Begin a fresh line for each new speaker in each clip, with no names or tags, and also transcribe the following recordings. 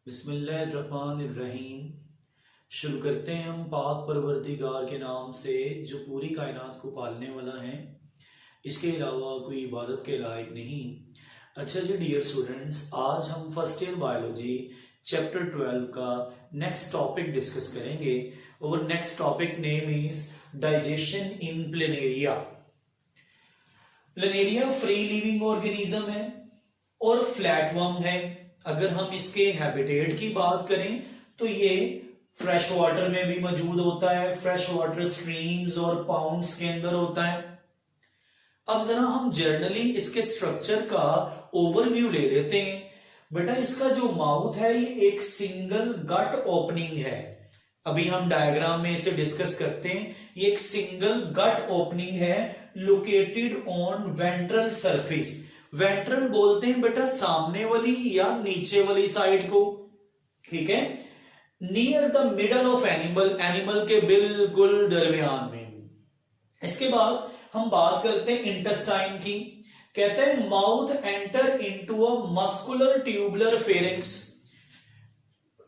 बिस्मिल्लाहिर्रहमानिर्रहीम। शुरू करते हैं हम पाक परवरदिगार के नाम से जो पूरी कायनात को पालने वाला है, इसके अलावा कोई इबादत के लायक नहीं। अच्छा जी डियर स्टूडेंट्स, आज हम फर्स्ट ईयर बायोलॉजी चैप्टर 12 का नेक्स्ट टॉपिक डिस्कस करेंगे और next topic name is digestion in planaria. Planaria free living organism है और फ्लैटवर्म है। अगर हम इसके हैबिटेट की बात करें तो ये फ्रेश वाटर में भी मौजूद होता है, फ्रेश वाटर स्ट्रीम्स और पाउंड्स के अंदर होता है। अब जरा हम जर्नली इसके स्ट्रक्चर का ओवरव्यू ले लेते हैं। बेटा इसका जो माउथ है ये एक सिंगल गट ओपनिंग है। अभी हम डायग्राम में इसे डिस्कस करते हैं। ये एक सिंगल गट ओपनिंग है located on ventral surface. Ventral बोलते हैं बेटा सामने वाली या नीचे वाली साइड को, ठीक है, near the middle of animal के बिल्कुल दरमियान में। इसके बाद हम बात करते हैं इंटेस्टाइन की। कहते हैं mouth enter into a muscular tubular pharynx.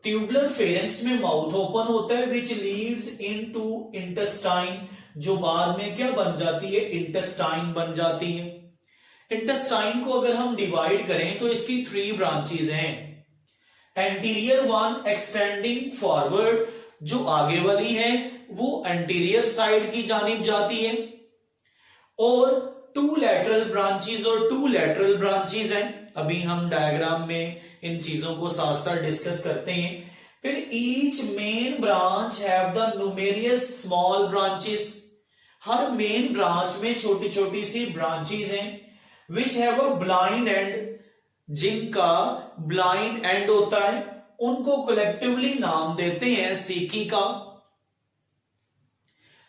Tubular pharynx में माउथ ओपन होता है विच लीड्स इनटू इंटेस्टाइन, जो बाद में क्या बन जाती है, इंटेस्टाइन बन जाती है। इंटेस्टाइन को अगर हम डिवाइड करें तो इसकी 3 ब्रांचेस हैं। एंटीरियर वन एक्सटेंडिंग फॉरवर्ड, जो आगे वाली है वो एंटीरियर साइड की जानिब जाती है, और 2 लैटरल ब्रांचेस और 2 लैटरल ब्रांचेस हैं। अभी हम डायग्राम में इन चीजों को साथ साथ डिस्कस करते हैं। फिर each main branch have the numerous small branches. Her main branch में छोटी छोटी सी ब्रांचेस हैं which have a blind and, जिनका ब्लाइंड एंड होता है, उनको कलेक्टिवली नाम देते हैं सीकी का,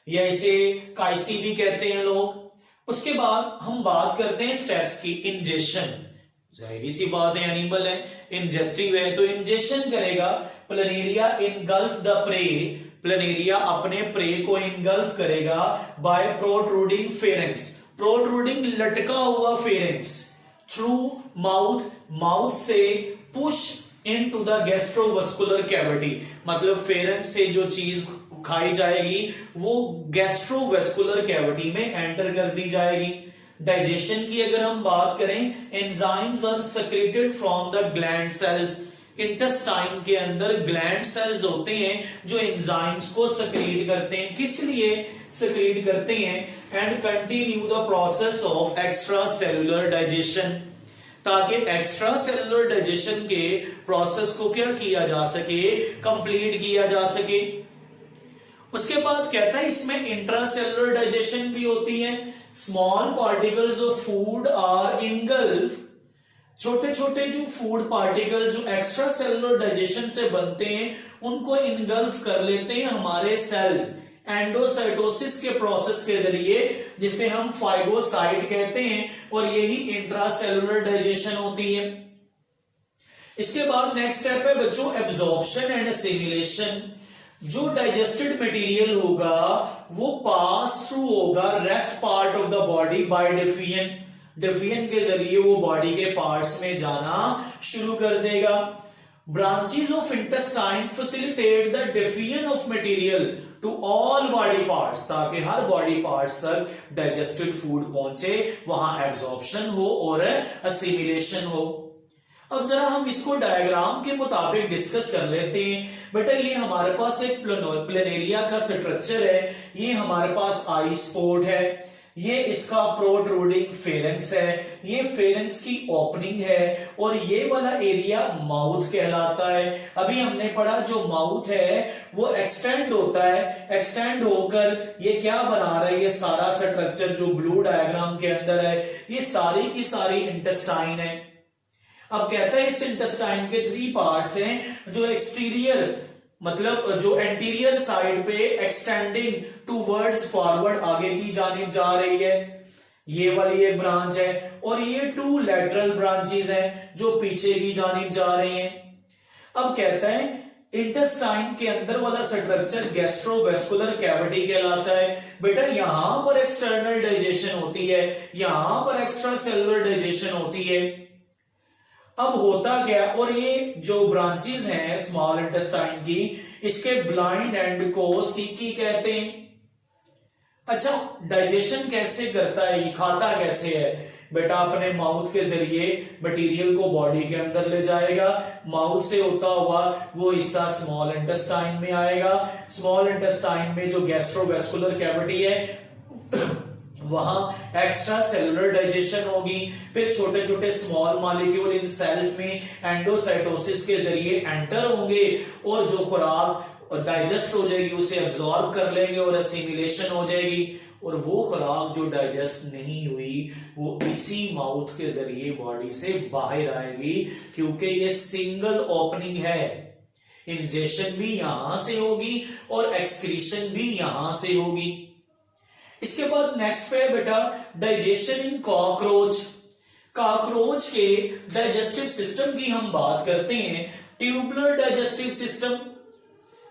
या इसे काइसी भी कहते हैं लोग। उसके बाद हम बात करते हैं स्टेप्स की। इंजेशन, जाहिर सी बात है एनिमल है, इंजेस्टिव है, तो इंजेशन करेगा। Planaria engulf the prey, planaria अपने प्रे को इनगल्फ करेगा बाय प्रोट्रूडिंग फेरेंक्स, प्रोट्रूडिंग लटका हुआ फेरेंक्स, थ्रू माउथ, माउथ से push into the gastrovascular cavity, मतलब फेरेंक्स से जो चीज खाई जाएगी वो गैस्ट्रोवास्कुलर कैविटी में एंटर कर दी जाएगी। डाइजेशन की अगर हम बात करें, enzymes are secreted from the gland cells. Intestine के अंदर ग्लैंड सेल्स होते हैं जो एंजाइम्स को सेक्रेट करते हैं। किस लिए सेक्रेट करते हैं? And continue the process of extra cellular digestion, ताकि एक्स्ट्रा सेलुलर डाइजेशन के प्रोसेस को क्या किया जा सके, कंप्लीट किया जा सके। उसके बाद कहता है इसमें इंट्रासेलुलर डाइजेशन भी होती है। Small particles of food are engulf, छोटे छोटे जो फूड पार्टिकल्स जो एक्स्ट्रा सेलुलर डाइजेशन से बनते हैं उनको इनगल्फ कर लेते हैं हमारे सेल्स एंडोसाइटोसिस के प्रोसेस के जरिए, जिसे हम फाइगोसाइट कहते हैं, और यही इंट्रासेलुलर डाइजेशन होती है। इसके बाद नेक्स्ट स्टेप है बच्चों एब्जॉर्प्शन एंड असिमिलेशन। जो डाइजेस्टेड मटेरियल होगा वो पास थ्रू होगा rest part of the body by defiant, defiant के जरिए वो बॉडी के पार्ट्स में जाना शुरू कर देगा। Branches of intestine facilitate the diffusion of material to all body parts, ताकि हर बॉडी पार्ट्स तक डाइजेस्टेड फूड पहुंचे, वहां एब्जॉर्प्शन हो और असिमिलेशन हो। अब जरा हम इसको डायग्राम के मुताबिक डिस्कस कर लेते हैं। बेटा ये हमारे पास एक प्लेनेरिया का स्ट्रक्चर है। ये हमारे पास आई स्पोर्ट है, ये इसका प्रोट्रूडिंग फेरेंक्स है, ये फेरेंक्स की ओपनिंग है, और ये वाला एरिया माउथ कहलाता है। अभी हमने पढ़ा जो माउथ है वो एक्सटेंड होता है, एक्सटेंड होकर ये क्या बना रहा है, ये सारा स्ट्रक्चर जो ब्लू डायग्राम के अंदर है ये सारी की सारी इंटेस्टाइन है। अब कहता है इस इंटेस्टाइन के 3 पार्ट्स हैं, जो एक्सटीरियर मतलब जो एंटीरियर साइड पे एक्सटेंडिंग टूवर्ड्स फॉरवर्ड आगे की जानिब जा रही है, ये वाली एक ब्रांच है, और ये 2 लैटरल ब्रांचेस हैं जो पीछे की जानिब जा रही हैं। अब कहता है इंटेस्टाइन के अंदर वाला स्ट्रक्चर गैस्ट्रोवास्कुलर कैविटी कहलाता है। बेटा यहां पर एक्सटर्नल डाइजेशन होती है, यहां पर एक्स्ट्रा सेलुलर डाइजेशन होती है। अब होता क्या, और ये जो ब्रांचेस हैं स्मॉल इंटेस्टाइन की, इसके ब्लाइंड एंड को सीकी कहते हैं। अच्छा, डाइजेशन कैसे करता है, ये खाता कैसे है? बेटा अपने माउथ के जरिए मटेरियल को बॉडी के अंदर ले जाएगा, माउथ से होता हुआ वो हिस्सा स्मॉल इंटेस्टाइन में आएगा, स्मॉल इंटेस्टाइन में जो गैस्ट्रोवेस्कुलर कैविटी है वहां एक्स्ट्रा सेलुलर डाइजेशन होगी, फिर छोटे छोटे स्मॉल मॉलिक्यूल इन सेल्स में एंडोसाइटोसिस के जरिए एंटर होंगे और जो खुराक डाइजेस्ट हो जाएगी उसे एब्जॉर्ब कर लेंगे और असिमिलेशन हो जाएगी, और वो खुराक जो डाइजेस्ट नहीं हुई वो इसी माउथ के जरिए बॉडी से बाहर आएगी, क्योंकि ये सिंगल ओपनिंग है। इंजेशन भी यहां से होगी और एक्सक्रीशन भी यहां से होगी। इसके बाद नेक्स्ट पे बेटा डाइजेशन इन कॉकरोच। कॉकरोच के डाइजेस्टिव सिस्टम की हम बात करते हैं, ट्यूबुलर डाइजेस्टिव सिस्टम।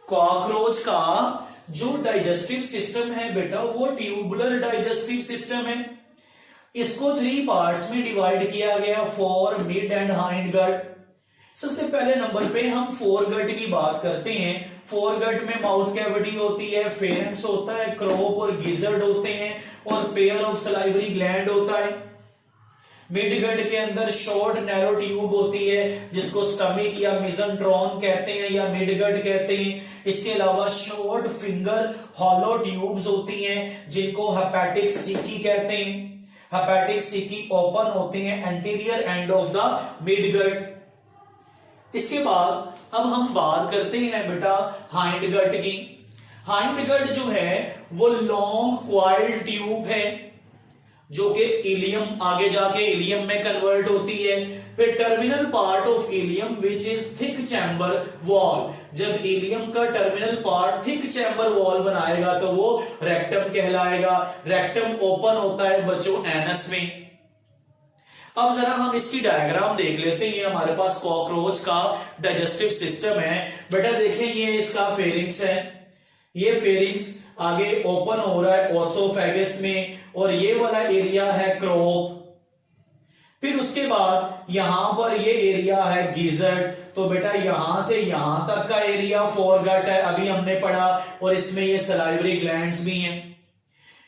कॉकरोच का जो डाइजेस्टिव सिस्टम है बेटा वो ट्यूबुलर डाइजेस्टिव सिस्टम है। इसको 3 पार्ट्स में डिवाइड किया गया, fore, mid and hind gut. सबसे पहले नंबर पे हम फोरगट की बात करते हैं। फोरगट में माउथ कैविटी होती है, फेरेंक्स होता है, क्रोप और गिजर्ड होते हैं और पेयर ऑफ सलाइवरी ग्लैंड होता है। मिडगट के अंदर शॉर्ट नैरो ट्यूब होती है जिसको स्टमक या मिजनट्रॉन कहते हैं या मिडगट कहते हैं। इसके अलावा शॉर्ट फिंगर हॉलो ट्यूब्स होती हैं जिनको हेपेटिक सीकी कहते हैं। हेपेटिक सीकी ओपन होते हैं anterior end of the midgut. इसके बाद अब हम बात करते हैं बेटा हाइंड गट की। हाइंड गट जो है वो लॉन्ग क्वाइल्ड ट्यूब है जो कि इलियम आगे जाके इलियम में कन्वर्ट होती है। फिर terminal part of ileum which is thick chamber wall. जब इलियम का terminal part thick chamber wall बनाएगा तो वो रेक्टम कहलाएगा। रेक्टम ओपन होता है बच्चों एनस में। अब जरा हम इसकी डायग्राम देख लेते हैं। ये हमारे पास कॉकरोच का डाइजेस्टिव सिस्टम है। बेटा देखें ये इसका फेरिंग्स है, ये फेरिंग्स आगे ओपन हो रहा है ओसोफेगस में और ये वाला एरिया है क्रोप। फिर उसके बाद यहां पर ये एरिया है गिजर्ड। तो बेटा यहां से यहां तक का एरिया फोरगट है, अभी हमने पढ़ा, और इसमें ये सलाइवरी ग्लैंड्स भी हैं।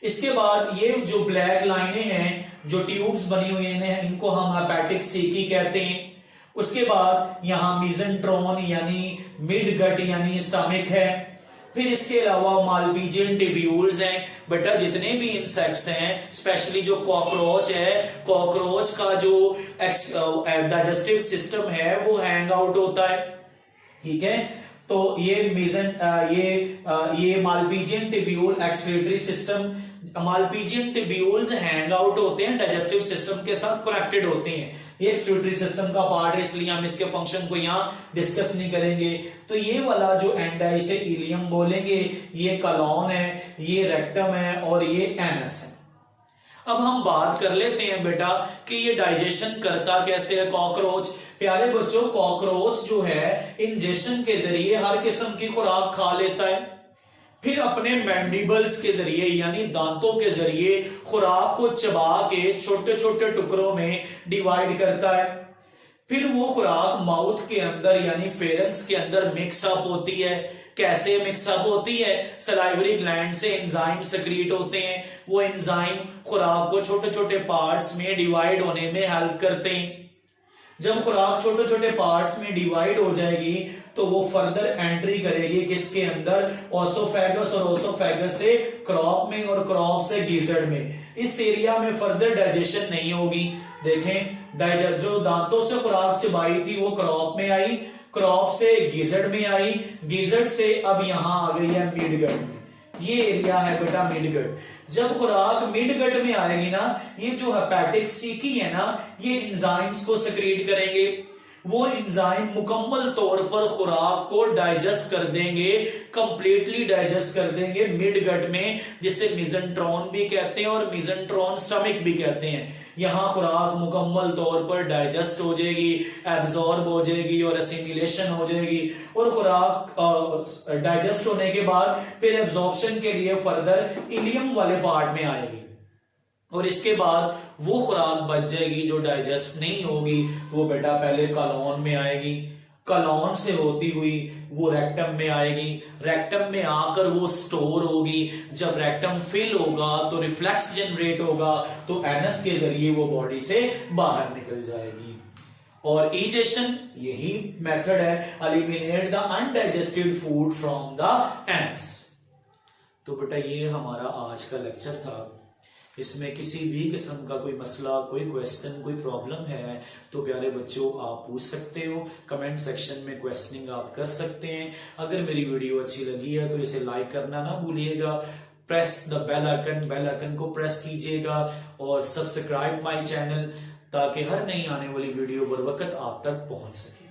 इसके बाद ये जो ब्लैक लाइनें हैं जो ट्यूब्स बनी हुई हैं इनको हम हेपेटिक सीकी कहते हैं। उसके बाद यहां मिजनट्रॉन यानी मिड गट यानी स्टमक है। फिर इसके अलावा मालपीजियन टिब्यूल्स हैं। बेटा जितने भी इंसेक्ट्स हैं स्पेशली जो कॉकरोच है, कॉकरोच का जो डाइजेस्टिव सिस्टम है वो हैंग आउट होता है, ठीक है। तो ये Malpighian tubule excretory system, Malpighian tubules hang out होते हैं, डाइजेस्टिव सिस्टम के साथ कनेक्टेड होते हैं। ये एक्सक्रीटरी सिस्टम का पार्ट है इसलिए हम इसके फंक्शन को यहाँ डिस्कस नहीं करेंगे। तो ये वाला जो एंड है इसे इलियम बोलेंगे, ये कॉलन है, ये रेक्टम है और ये एनस है। अब हम बात कर लेते हैं बेटा कि ये डाइजेशन करता कैसे है कॉकरोच। प्यारे बच्चों कॉकरोच जो है इंजेशन के जरिए हर किस्म की खुराक खा लेता है, फिर अपने मैंडिबल्स के जरिए यानी दांतों के जरिए खुराक को चबा के छोटे छोटे टुकड़ों में डिवाइड करता है। फिर वो खुराक माउथ के अंदर यानी फेरेंक्स के अंदर मिक्सअप होती है। कैसे मिक्सअप होती है? सलाइवरी ग्लैंड से एंजाइम सेक्रीट होते हैं। वो एंजाइम खुराक को छोटे छोटे पार्ट्स में डिवाइड होने में हेल्प करते हैं। जब खुराक छोटे छोटे पार्ट्स में डिवाइड हो जाएगी तो वो फर्दर एंट्री करेगी किसके अंदर? ओसोफेगस और ओसोफेगस से क्रॉप में और क्रॉप से गिजर्ड में। इस एरिया में फर्दर डाइजेशन नहीं होगी। देखें जो दांतों से खुराक चबाई थी वो क्रॉप में आई, क्रॉप से गिजर्ड में आई, गिजर्ड से अब यहां आ गई है मिडगट में। ये एरिया है बेटा मिडगट। जब खुराक मिडगट में आएगी ना, ये जो हेपेटिक सीकी है ना, ये एंजाइम्स को सेक्रेट करेंगे। वो एंजाइम मुकम्मल तौर पर खुराक को डाइजेस्ट कर देंगे, कंप्लीटली डाइजेस्ट कर देंगे मिडगट में, जिसे मिजनट्रॉन भी कहते हैं और मिजनट्रॉन स्टमक भी कहते हैं। यहां खुराक मुकम्मल तौर पर डाइजेस्ट हो जाएगी, एब्जॉर्ब हो जाएगी और असिमिलेशन हो जाएगी। और खुराक डाइजेस्ट होने के बाद फिर एब्जॉर्प्शन के लिए फर्दर इलियम वाले पार्ट में आएगी। और इसके बाद वो खुराक बच जाएगी जो डाइजेस्ट नहीं होगी, तो वो बेटा पहले कॉलोन में आएगी, कॉलोन से होती हुई वो रेक्टम में आएगी, रेक्टम में आकर वो स्टोर होगी। जब रेक्टम फिल होगा तो रिफ्लेक्स जनरेट होगा, तो एनस के जरिए वो बॉडी से बाहर निकल जाएगी। और इजेशन यही मेथड है, eliminate the undigested food from the anus. तो बेटा ये हमारा आज का लेक्चर था। इसमें किसी भी किस्म का कोई मसला, कोई क्वेश्चन, कोई प्रॉब्लम है तो प्यारे बच्चों आप पूछ सकते हो, कमेंट सेक्शन में क्वेश्चनिंग आप कर सकते हैं। अगर मेरी वीडियो अच्छी लगी है तो इसे लाइक करना ना भूलिएगा, प्रेस द बेल आइकन को प्रेस कीजिएगा और सब्सक्राइब माय चैनल, ताकि हर नई आने वाली वीडियो बर वक्त आप तक पहुंच सके।